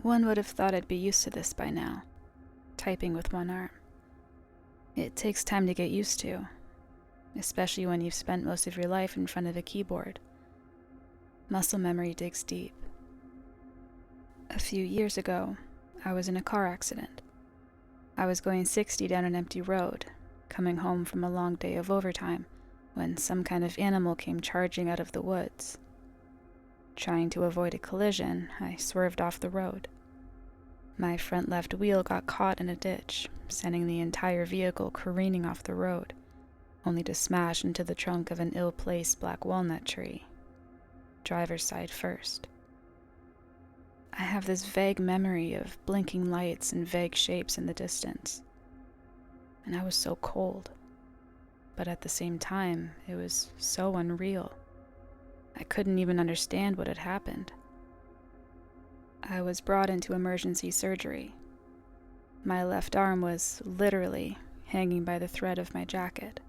One would have thought I'd be used to this by now, typing with one arm. It takes time to get used to, especially when you've spent most of your life in front of a keyboard. Muscle memory digs deep. A few years ago, I was in a car accident. I was going 60 down an empty road, coming home from a long day of overtime, when some kind of animal came charging out of the woods. Trying to avoid a collision, I swerved off the road. My front left wheel got caught in a ditch, sending the entire vehicle careening off the road, only to smash into the trunk of an ill-placed black walnut tree. Driver's side first. I have this vague memory of blinking lights and vague shapes in the distance. And I was so cold. But at the same time, it was so unreal. I couldn't even understand what had happened. I was brought into emergency surgery. My left arm was literally hanging by the thread of my jacket.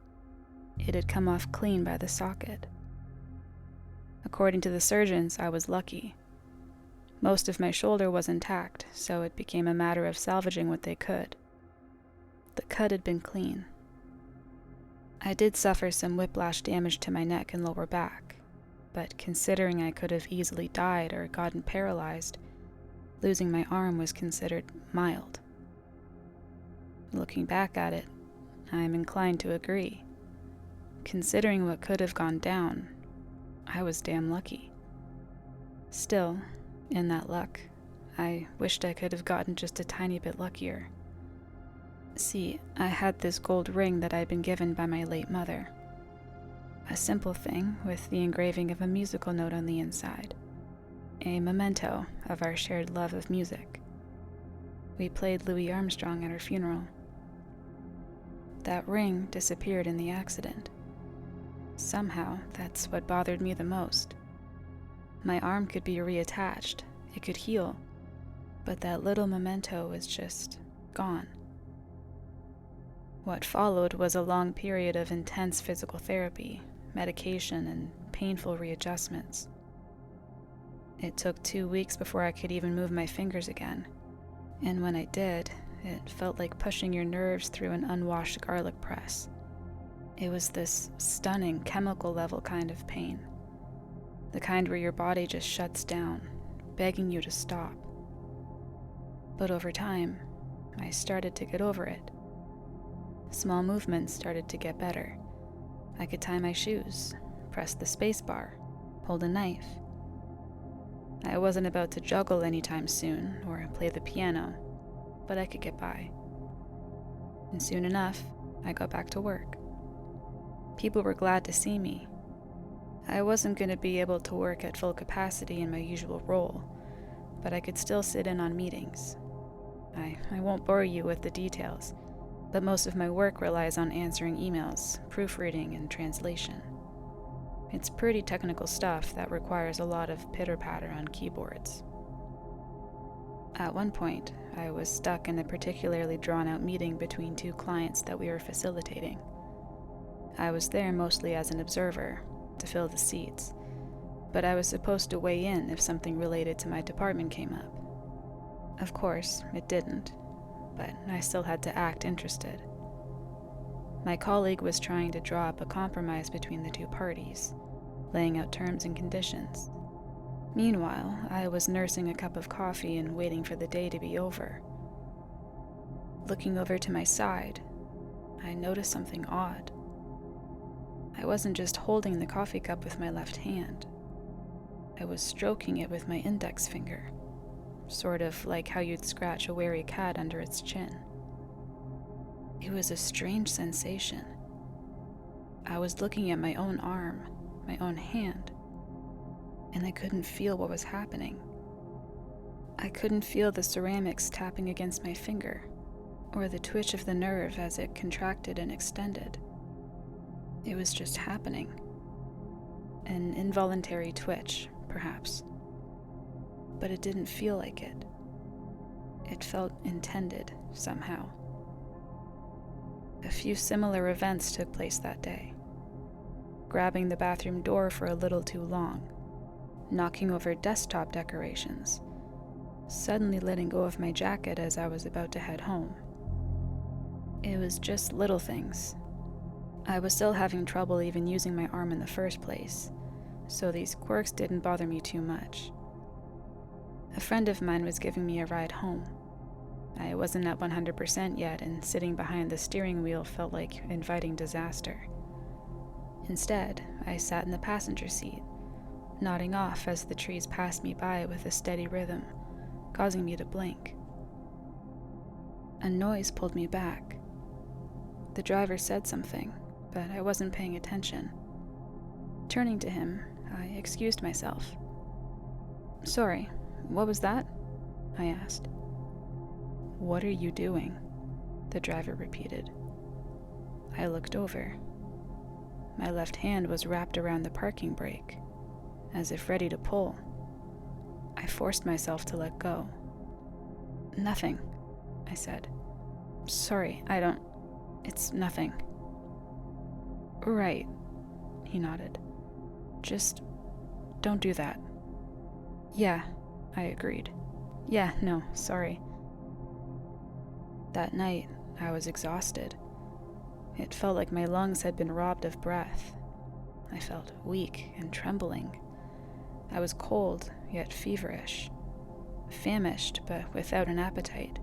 It had come off clean by the socket. According to the surgeons, I was lucky. Most of my shoulder was intact, so it became a matter of salvaging what they could. The cut had been clean. I did suffer some whiplash damage to my neck and lower back, but considering I could have easily died or gotten paralyzed, losing my arm was considered mild. Looking back at it, I am inclined to agree. Considering what could have gone down, I was damn lucky. Still, in that luck, I wished I could have gotten just a tiny bit luckier. See, I had this gold ring that I'd been given by my late mother. A simple thing with the engraving of a musical note on the inside. A memento of our shared love of music. We played Louis Armstrong at her funeral. That ring disappeared in the accident. Somehow, that's what bothered me the most. My arm could be reattached, it could heal, but that little memento was just gone. What followed was a long period of intense physical therapy, medication, and painful readjustments. It took 2 weeks before I could even move my fingers again, and when I did, it felt like pushing your nerves through an unwashed garlic press. It was this stunning chemical level kind of pain. The kind where your body just shuts down, begging you to stop. But over time, I started to get over it. Small movements started to get better. I could tie my shoes, press the space bar, hold a knife. I wasn't about to juggle anytime soon or play the piano, but I could get by. And soon enough, I got back to work. People were glad to see me. I wasn't going to be able to work at full capacity in my usual role, but I could still sit in on meetings. I won't bore you with the details, but most of my work relies on answering emails, proofreading, and translation. It's pretty technical stuff that requires a lot of pitter-patter on keyboards. At one point, I was stuck in a particularly drawn-out meeting between two clients that we were facilitating. I was there mostly as an observer, to fill the seats, but I was supposed to weigh in if something related to my department came up. Of course, it didn't, but I still had to act interested. My colleague was trying to draw up a compromise between the two parties, laying out terms and conditions. Meanwhile, I was nursing a cup of coffee and waiting for the day to be over. Looking over to my side, I noticed something odd. I wasn't just holding the coffee cup with my left hand. I was stroking it with my index finger, sort of like how you'd scratch a wary cat under its chin. It was a strange sensation. I was looking at my own arm, my own hand, and I couldn't feel what was happening. I couldn't feel the ceramics tapping against my finger, or the twitch of the nerve as it contracted and extended. It was just happening. An involuntary twitch, perhaps. But it didn't feel like it. It felt intended, somehow. A few similar events took place that day. Grabbing the bathroom door for a little too long, knocking over desktop decorations, suddenly letting go of my jacket as I was about to head home. It was just little things. I was still having trouble even using my arm in the first place, so these quirks didn't bother me too much. A friend of mine was giving me a ride home. I wasn't at 100% yet, and sitting behind the steering wheel felt like inviting disaster. Instead, I sat in the passenger seat, nodding off as the trees passed me by with a steady rhythm, causing me to blink. A noise pulled me back. The driver said something, but I wasn't paying attention. Turning to him, I excused myself. "Sorry, what was that?" I asked. "What are you doing?" the driver repeated. I looked over. My left hand was wrapped around the parking brake, as if ready to pull. I forced myself to let go. "Nothing," I said. "Sorry, it's nothing." "Right," he nodded. "Just don't do that." "Yeah," I agreed. "Yeah, no, sorry." That night, I was exhausted. It felt like my lungs had been robbed of breath. I felt weak and trembling. I was cold, yet feverish. Famished, but without an appetite.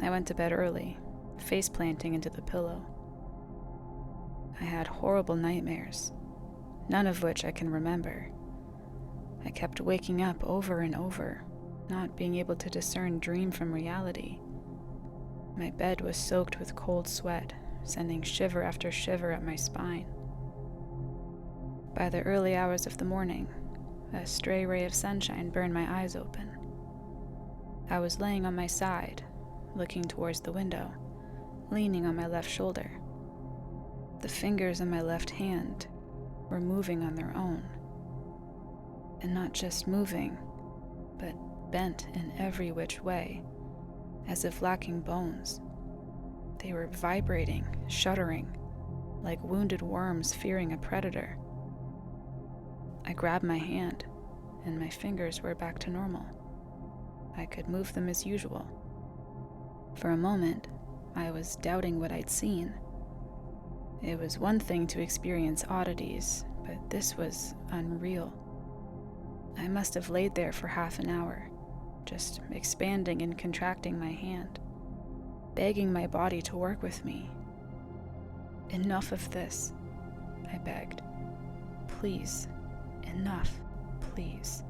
I went to bed early, face planting into the pillow. I had horrible nightmares, none of which I can remember. I kept waking up over and over, not being able to discern dream from reality. My bed was soaked with cold sweat, sending shiver after shiver up my spine. By the early hours of the morning, a stray ray of sunshine burned my eyes open. I was laying on my side, looking towards the window, leaning on my left shoulder. The fingers on my left hand were moving on their own. And not just moving, but bent in every which way, as if lacking bones. They were vibrating, shuddering, like wounded worms fearing a predator. I grabbed my hand, and my fingers were back to normal. I could move them as usual. For a moment, I was doubting what I'd seen. It was one thing to experience oddities, but this was unreal. I must have laid there for half an hour, just expanding and contracting my hand, begging my body to work with me. "Enough of this," I begged. "Please, enough, please."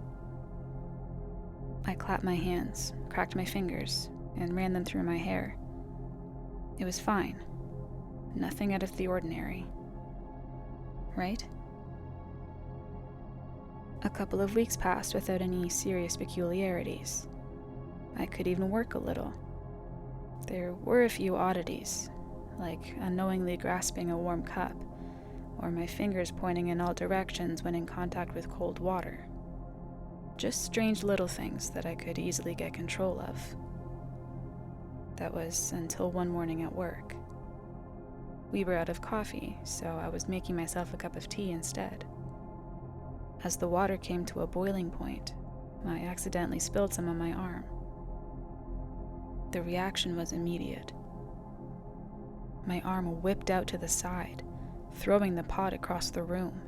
I clapped my hands, cracked my fingers, and ran them through my hair. It was fine. Nothing out of the ordinary. Right? A couple of weeks passed without any serious peculiarities. I could even work a little. There were a few oddities, like unknowingly grasping a warm cup, or my fingers pointing in all directions when in contact with cold water. Just strange little things that I could easily get control of. That was until one morning at work. We were out of coffee, so I was making myself a cup of tea instead. As the water came to a boiling point, I accidentally spilled some on my arm. The reaction was immediate. My arm whipped out to the side, throwing the pot across the room.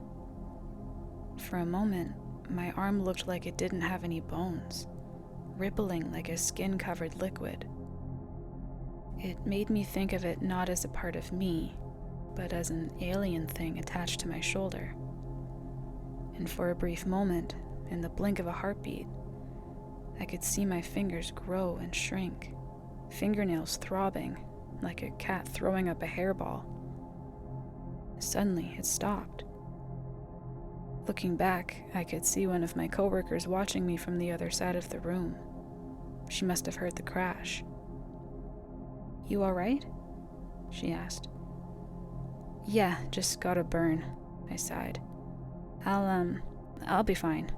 For a moment, my arm looked like it didn't have any bones, rippling like a skin-covered liquid. It made me think of it not as a part of me, but as an alien thing attached to my shoulder. And for a brief moment, in the blink of a heartbeat, I could see my fingers grow and shrink, fingernails throbbing, like a cat throwing up a hairball. Suddenly, it stopped. Looking back, I could see one of my coworkers watching me from the other side of the room. She must have heard the crash. "You all right?" she asked. "Yeah, just got a burn," I sighed. I'll be fine."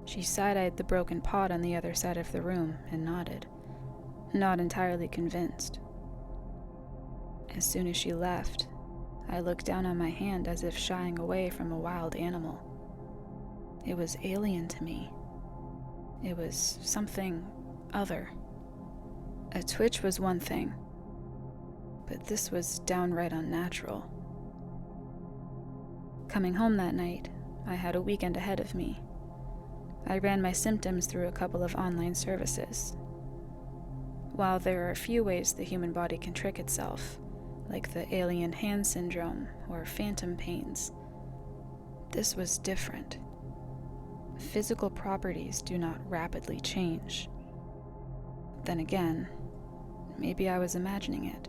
She side-eyed the broken pot on the other side of the room and nodded, not entirely convinced. As soon as she left, I looked down on my hand as if shying away from a wild animal. It was alien to me. It was something other. A twitch was one thing, but this was downright unnatural. Coming home that night, I had a weekend ahead of me. I ran my symptoms through a couple of online services. While there are a few ways the human body can trick itself, like the alien hand syndrome or phantom pains, this was different. Physical properties do not rapidly change. Then again, maybe I was imagining it.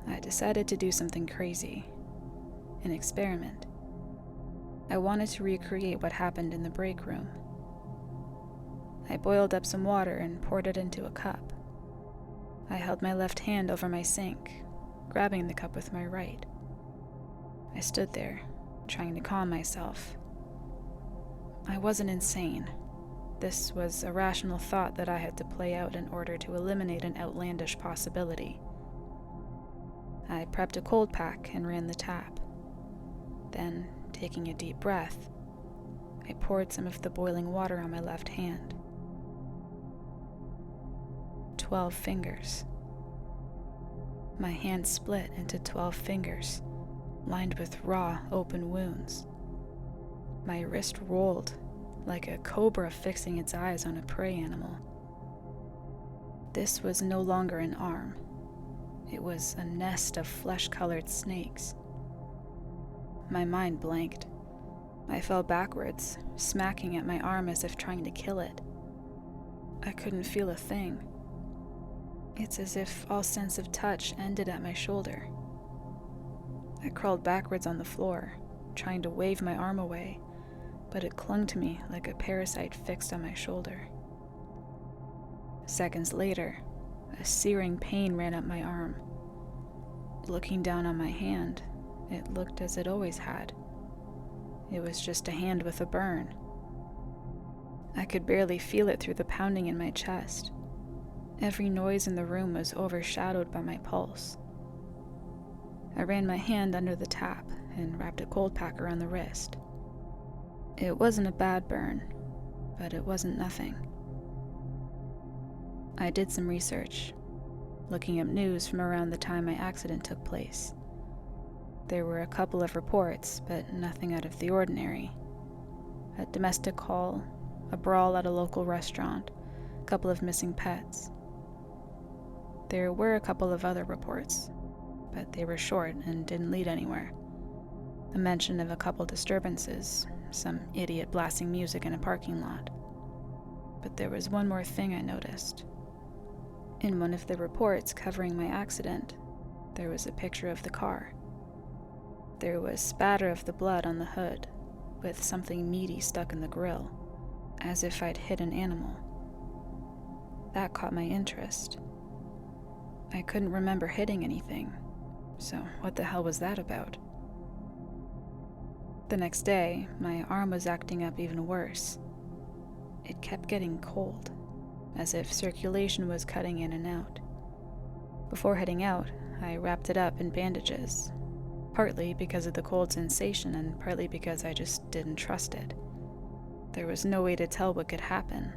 I decided to do something crazy, an experiment. I wanted to recreate what happened in the break room. I boiled up some water and poured it into a cup. I held my left hand over my sink, grabbing the cup with my right. I stood there, trying to calm myself. I wasn't insane. This was a rational thought that I had to play out in order to eliminate an outlandish possibility. I prepped a cold pack and ran the tap. Then, taking a deep breath, I poured some of the boiling water on my left hand. 12 fingers. My hand split into 12 fingers, lined with raw, open wounds. My wrist rolled, like a cobra fixing its eyes on a prey animal. This was no longer an arm. It was a nest of flesh-colored snakes. My mind blanked. I fell backwards, smacking at my arm as if trying to kill it. I couldn't feel a thing. It's as if all sense of touch ended at my shoulder. I crawled backwards on the floor, trying to wave my arm away, but it clung to me like a parasite fixed on my shoulder. Seconds later, a searing pain ran up my arm. Looking down on my hand, it looked as it always had. It was just a hand with a burn. I could barely feel it through the pounding in my chest. Every noise in the room was overshadowed by my pulse. I ran my hand under the tap and wrapped a cold pack around the wrist. It wasn't a bad burn, but it wasn't nothing. I did some research, looking up news from around the time my accident took place. There were a couple of reports, but nothing out of the ordinary. A domestic call, a brawl at a local restaurant, a couple of missing pets. There were a couple of other reports, but they were short and didn't lead anywhere. A mention of a couple disturbances, some idiot blasting music in a parking lot. But there was one more thing I noticed. In one of the reports covering my accident, there was a picture of the car. There was spatter of the blood on the hood, with something meaty stuck in the grill, as if I'd hit an animal. That caught my interest. I couldn't remember hitting anything, so what the hell was that about? The next day, my arm was acting up even worse. It kept getting cold, as if circulation was cutting in and out. Before heading out, I wrapped it up in bandages, partly because of the cold sensation and partly because I just didn't trust it. There was no way to tell what could happen,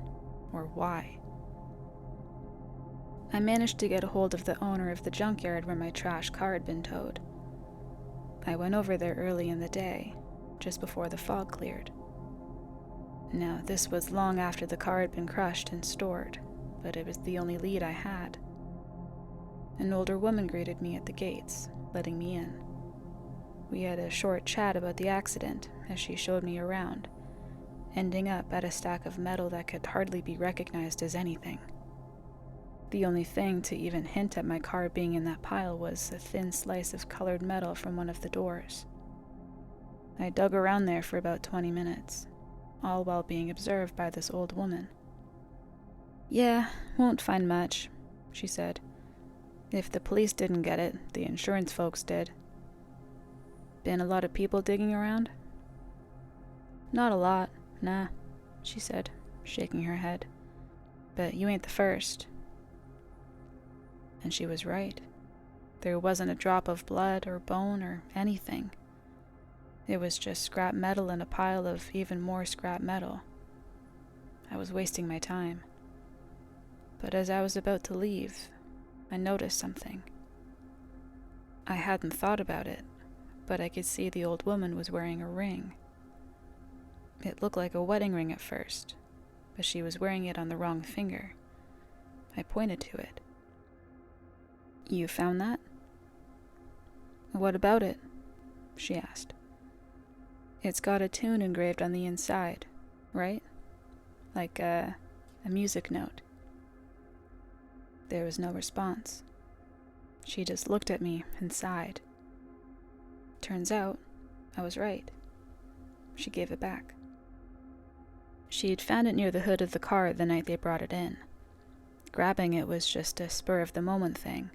or why. I managed to get a hold of the owner of the junkyard where my trash car had been towed. I went over there early in the day, just before the fog cleared. Now, this was long after the car had been crushed and stored, but it was the only lead I had. An older woman greeted me at the gates, letting me in. We had a short chat about the accident as she showed me around, ending up at a stack of metal that could hardly be recognized as anything. The only thing to even hint at my car being in that pile was a thin slice of colored metal from one of the doors. I dug around there for about 20 minutes, all while being observed by this old woman. "Yeah, won't find much," she said. "If the police didn't get it, the insurance folks did." "Been a lot of people digging around?" "Not a lot, nah," she said, shaking her head. "But you ain't the first." And she was right. There wasn't a drop of blood or bone or anything. It was just scrap metal in a pile of even more scrap metal. I was wasting my time. But as I was about to leave, I noticed something. I hadn't thought about it, but I could see the old woman was wearing a ring. It looked like a wedding ring at first, but she was wearing it on the wrong finger. I pointed to it. "You found that?" "What about it?" she asked. "It's got a tune engraved on the inside, right? Like a music note." There was no response. She just looked at me and sighed. Turns out, I was right. She gave it back. She had found it near the hood of the car the night they brought it in. Grabbing it was just a spur-of-the-moment thing,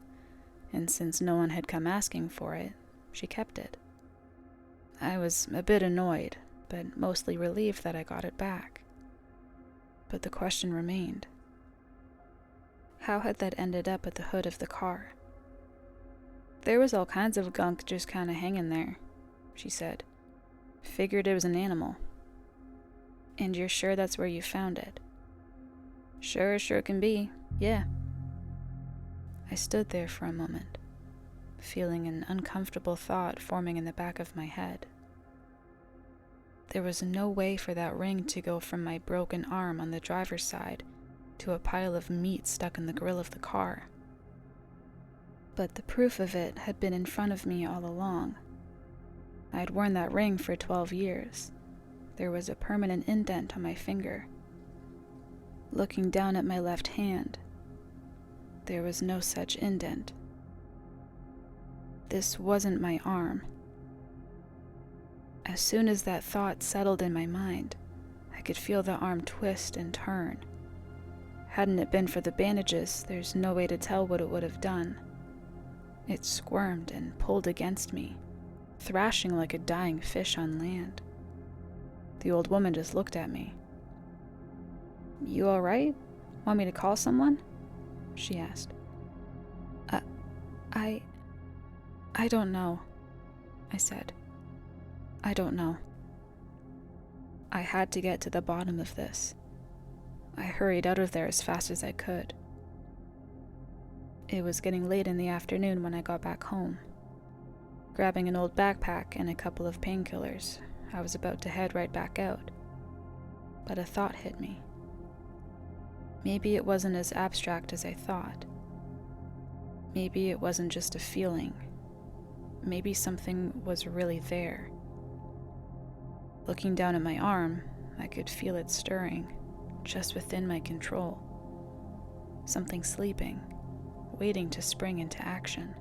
and since no one had come asking for it, she kept it. I was a bit annoyed, but mostly relieved that I got it back. But the question remained. How had that ended up at the hood of the car? "There was all kinds of gunk just kinda hanging there," she said. "Figured it was an animal." "And you're sure that's where you found it?" Sure can be, yeah." I stood there for a moment, feeling an uncomfortable thought forming in the back of my head. There was no way for that ring to go from my broken arm on the driver's side to a pile of meat stuck in the grill of the car. But the proof of it had been in front of me all along. I had worn that ring for 12 years. There was a permanent indent on my finger. Looking down at my left hand, there was no such indent. This wasn't my arm. As soon as that thought settled in my mind, I could feel the arm twist and turn. Hadn't it been for the bandages, there's no way to tell what it would have done. It squirmed and pulled against me, thrashing like a dying fish on land. The old woman just looked at me. "You all right? Want me to call someone?" she asked. I don't know," I said. "I don't know." I had to get to the bottom of this. I hurried out of there as fast as I could. It was getting late in the afternoon when I got back home. Grabbing an old backpack and a couple of painkillers, I was about to head right back out. But a thought hit me. Maybe it wasn't as abstract as I thought. Maybe it wasn't just a feeling. Maybe something was really there. Looking down at my arm, I could feel it stirring, just within my control. Something sleeping, waiting to spring into action.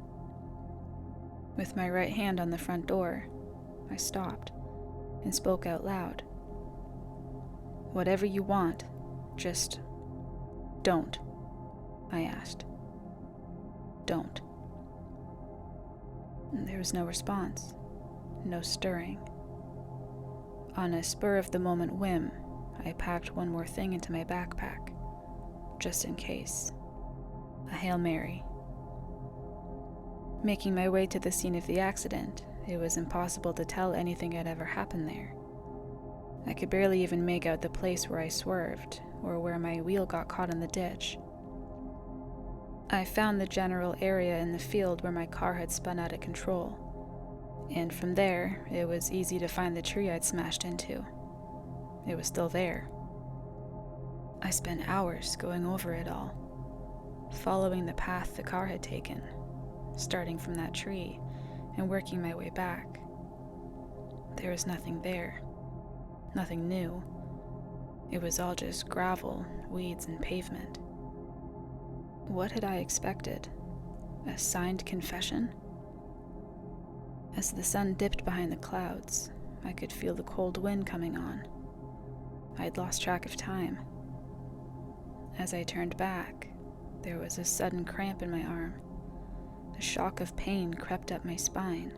With my right hand on the front door, I stopped and spoke out loud. "Whatever you want, just don't," I asked. "Don't." And there was no response, no stirring. On a spur-of-the-moment whim, I packed one more thing into my backpack, just in case. A Hail Mary. Making my way to the scene of the accident, it was impossible to tell anything had ever happened there. I could barely even make out the place where I swerved, or where my wheel got caught in the ditch. I found the general area in the field where my car had spun out of control, and from there, it was easy to find the tree I'd smashed into. It was still there. I spent hours going over it all, following the path the car had taken, starting from that tree and working my way back. There was nothing there, nothing new. It was all just gravel, weeds, and pavement. What had I expected? A signed confession? As the sun dipped behind the clouds, I could feel the cold wind coming on. I'd lost track of time. As I turned back, there was a sudden cramp in my arm. A shock of pain crept up my spine,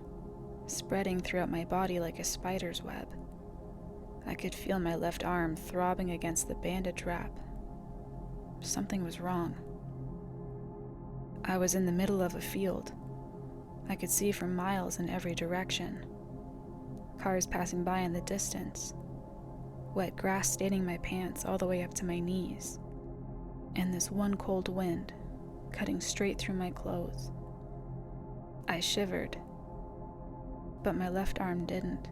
spreading throughout my body like a spider's web. I could feel my left arm throbbing against the bandage wrap. Something was wrong. I was in the middle of a field. I could see for miles in every direction. Cars passing by in the distance. wet grass staining my pants all the way up to my knees, and this one cold wind cutting straight through my clothes. I shivered, but my left arm didn't.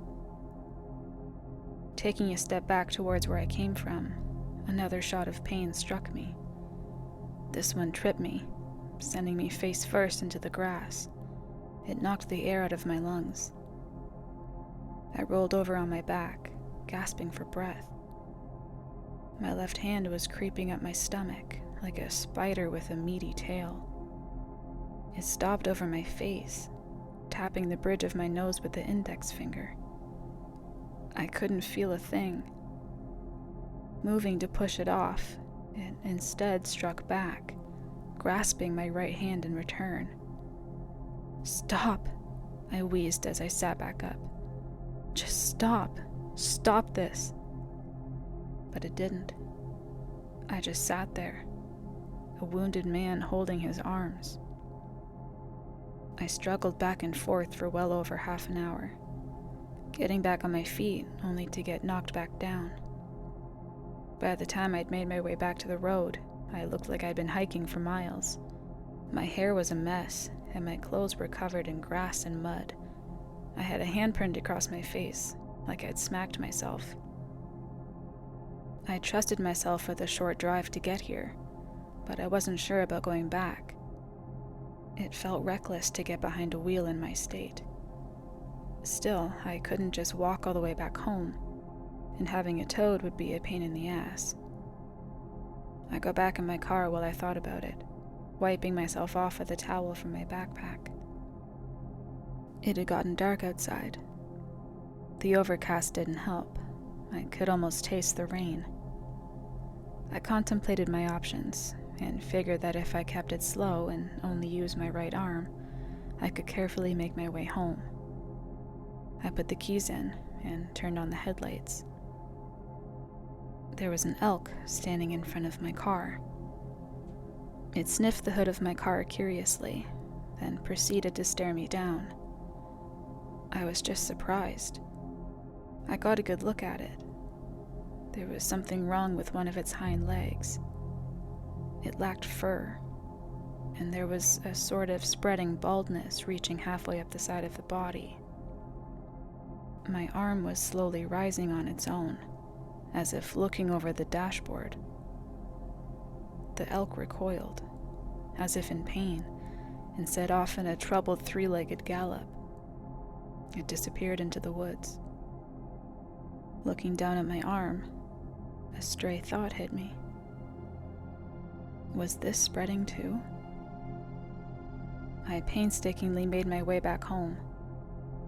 Taking a step back towards where I came from, another shot of pain struck me. This one tripped me, sending me face first into the grass. It knocked the air out of my lungs. I rolled over on my back, gasping for breath. My left hand was creeping up my stomach like a spider with a meaty tail. It stopped over my face, tapping the bridge of my nose with the index finger. I couldn't feel a thing. Moving to push it off, it instead struck back, grasping my right hand in return. "Stop," I wheezed as I sat back up. "Just stop. Stop this." But it didn't. I just sat there, a wounded man holding his arms. I struggled back and forth for well over half an hour, getting back on my feet only to get knocked back down. By the time I'd made my way back to the road, I looked like I'd been hiking for miles. My hair was a mess, and my clothes were covered in grass and mud. I had a handprint across my face, like I'd smacked myself. I trusted myself for the short drive to get here, but I wasn't sure about going back. It felt reckless to get behind a wheel in my state. Still, I couldn't just walk all the way back home, and having it towed would be a pain in the ass. I got back in my car while I thought about it, wiping myself off with a towel from my backpack. It had gotten dark outside. The overcast didn't help. I could almost taste the rain. I contemplated my options and figured that if I kept it slow and only used my right arm, I could carefully make my way home. I put the keys in and turned on the headlights. There was an elk standing in front of my car. It sniffed the hood of my car curiously, then proceeded to stare me down. I was just surprised. I got a good look at it. There was something wrong with one of its hind legs. It lacked fur, and there was a sort of spreading baldness reaching halfway up the side of the body. My arm was slowly rising on its own, as if looking over the dashboard. The elk recoiled, as if in pain, and set off in a troubled three-legged gallop. It disappeared into the woods. Looking down at my arm, a stray thought hit me. Was this spreading too? I painstakingly made my way back home.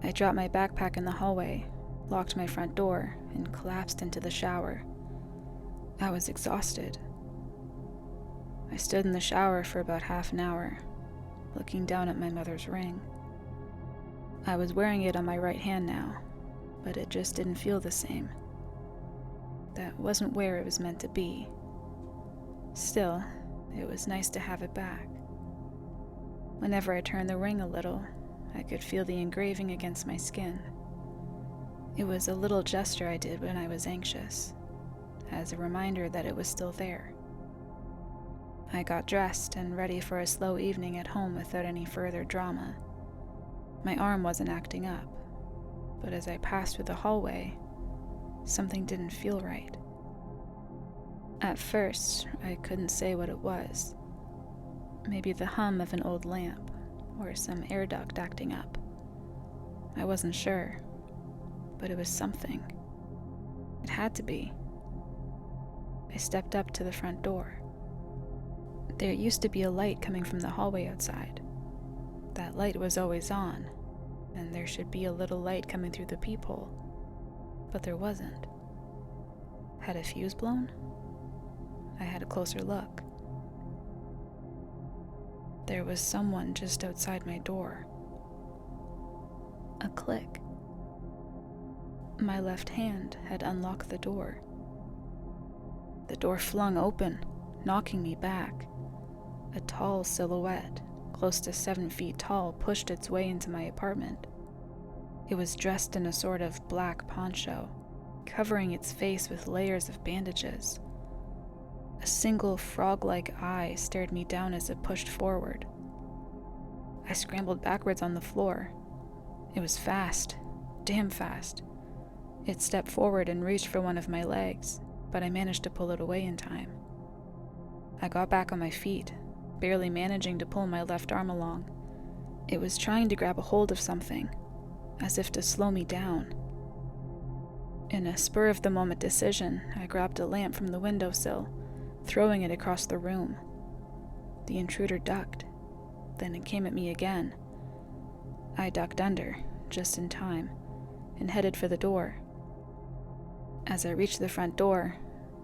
I dropped my backpack in the hallway, locked my front door, and collapsed into the shower. I was exhausted. I stood in the shower for about half an hour, looking down at my mother's ring. I was wearing it on my right hand now, but it just didn't feel the same. That wasn't where it was meant to be. Still, it was nice to have it back. Whenever I turned the ring a little, I could feel the engraving against my skin. It was a little gesture I did when I was anxious, as a reminder that it was still there. I got dressed and ready for a slow evening at home without any further drama. My arm wasn't acting up, but as I passed through the hallway, something didn't feel right. At first, I couldn't say what it was. Maybe the hum of an old lamp, or some air duct acting up. I wasn't sure, but it was something. It had to be. I stepped up to the front door. There used to be a light coming from the hallway outside. That light was always on, and there should be a little light coming through the peephole, but there wasn't. Had a fuse blown? I had a closer look. There was someone just outside my door. A click. My left hand had unlocked the door. The door flung open, knocking me back. A tall silhouette, close to 7 feet tall, pushed its way into my apartment. It was dressed in a sort of black poncho, covering its face with layers of bandages. A single frog-like eye stared me down as it pushed forward. I scrambled backwards on the floor. It was fast, damn fast. It stepped forward and reached for one of my legs, but I managed to pull it away in time. I got back on my feet, barely managing to pull my left arm along. It was trying to grab a hold of something, as if to slow me down. In a spur-of-the-moment decision, I grabbed a lamp from the windowsill, throwing it across the room. The intruder ducked. Then it came at me again. I ducked under, just in time, and headed for the door. As I reached the front door,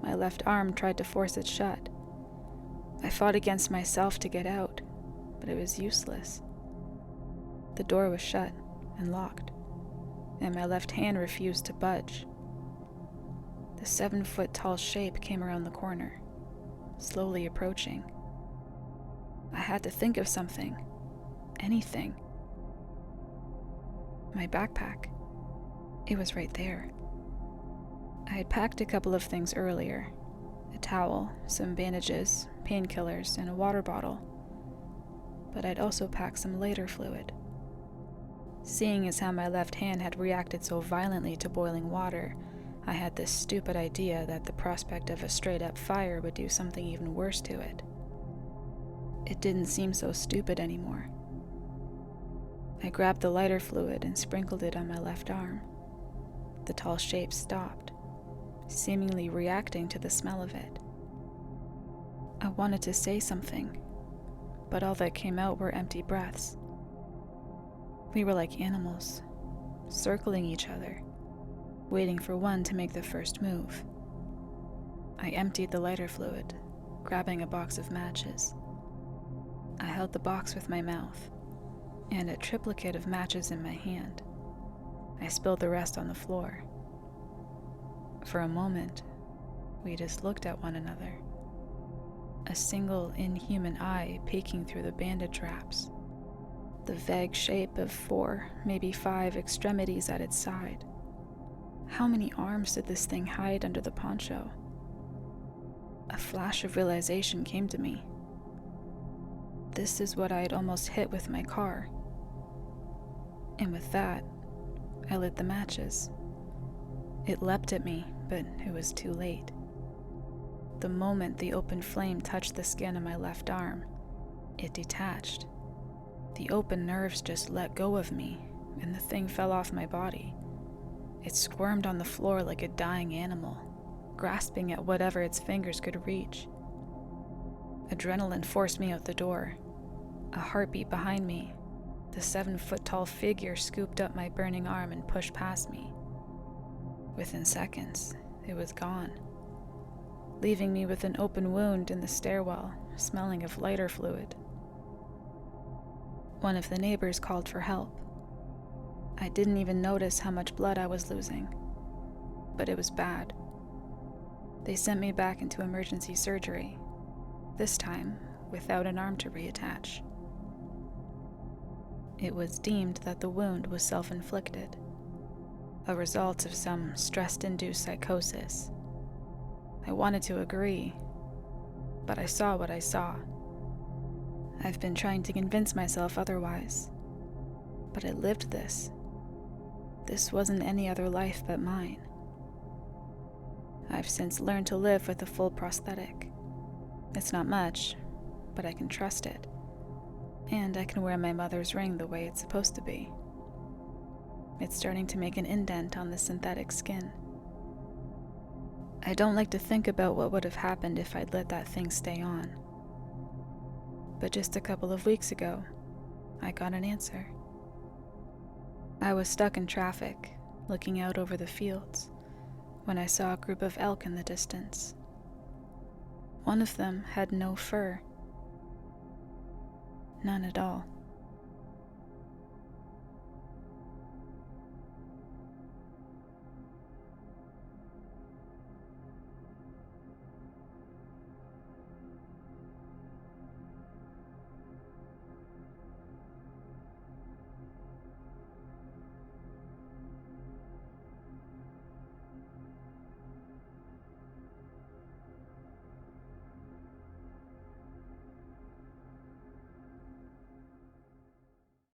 my left arm tried to force it shut. I fought against myself to get out, but it was useless. The door was shut and locked, and my left hand refused to budge. The 7-foot-tall shape came around the corner, slowly approaching. I had to think of something, anything. My backpack. It was right there. I had packed a couple of things earlier: a towel, some bandages, painkillers, and a water bottle. But I'd also packed some lighter fluid. Seeing as how my left hand had reacted so violently to boiling water, I had this stupid idea that the prospect of a straight-up fire would do something even worse to it. It didn't seem so stupid anymore. I grabbed the lighter fluid and sprinkled it on my left arm. The tall shape stopped, seemingly reacting to the smell of it. I wanted to say something, but all that came out were empty breaths. We were like animals, circling each other, waiting for one to make the first move. I emptied the lighter fluid, grabbing a box of matches. I held the box with my mouth, and a triplicate of matches in my hand. I spilled the rest on the floor. For a moment, we just looked at one another. A single inhuman eye peeking through the bandage wraps. The vague shape of 4, maybe 5 extremities at its side. How many arms did this thing hide under the poncho? A flash of realization came to me. This is what I had almost hit with my car. And with that, I lit the matches. It leapt at me, but it was too late. The moment the open flame touched the skin of my left arm, it detached. The open nerves just let go of me, and the thing fell off my body. It squirmed on the floor like a dying animal, grasping at whatever its fingers could reach. Adrenaline forced me out the door. A heartbeat behind me. The 7-foot-tall figure scooped up my burning arm and pushed past me. Within seconds, it was gone, leaving me with an open wound in the stairwell, smelling of lighter fluid. One of the neighbors called for help. I didn't even notice how much blood I was losing, but it was bad. They sent me back into emergency surgery, this time without an arm to reattach. It was deemed that the wound was self-inflicted, a result of some stress-induced psychosis. I wanted to agree, but I saw what I saw. I've been trying to convince myself otherwise, but I lived this. This wasn't any other life but mine. I've since learned to live with a full prosthetic. It's not much, but I can trust it. And I can wear my mother's ring the way it's supposed to be. It's starting to make an indent on the synthetic skin. I don't like to think about what would have happened if I'd let that thing stay on. But just a couple of weeks ago, I got an answer. I was stuck in traffic, looking out over the fields, when I saw a group of elk in the distance. One of them had no fur. None at all.